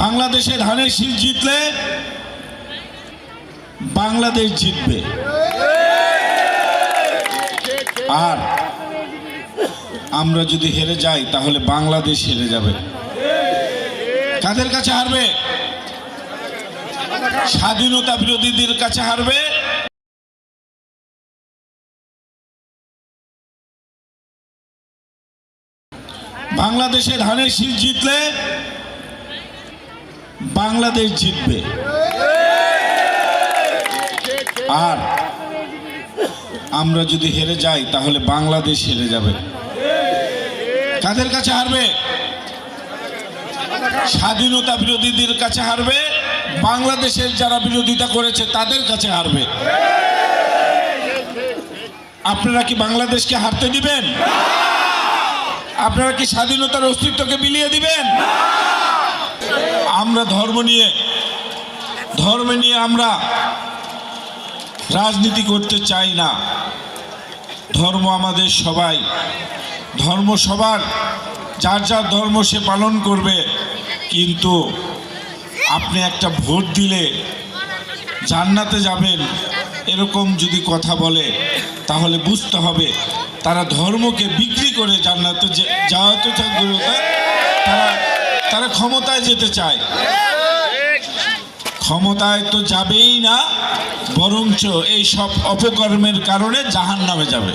বাংলাদেশে ধানের শীষ জিতলে বাংলাদেশ জিতবে, আর আমরা যদি হেরে যাই তাহলে বাংলাদেশ হেরে যাবে। কাদের কাছে হারবে? স্বাধীনতা বিরোধীদের কাছে হারবে। বাংলাদেশে ধানের শীষ জিতলে বাংলাদেশ জিতবে, আর আমরা যদি হেরে যাই তাহলে বাংলাদেশ হেরে যাবে। কাদের কাছে হারবে? স্বাধীনতা বিরোধীদের কাছে হারবে, বাংলাদেশের যারা বিরোধিতা করেছে তাদের কাছে হারবে। আপনারা কি বাংলাদেশকে হারতে দিবেন? আপনারা কি স্বাধীনতার অস্তিত্বকে বিলিয়ে দিবেন? আমরা ধর্ম নিয়ে আমরা রাজনীতি করতে চাই না। ধর্ম আমাদের সবাই, ধর্ম সবার, যার যার ধর্ম সে পালন করবে। কিন্তু আপনি একটা ভোট দিলে জান্নাতে যাবেন এরকম যদি কথা বলে তাহলে বুঝতে হবে তারা ধর্মকে বিক্রি করে জান্নাতে যাওয়াতে তারা ক্ষমতায় যেতে চায়। ক্ষমতায় তো যাবেই না, বরঞ্চ এই সব অপকর্মের কারণে জাহান্নামে যাবে।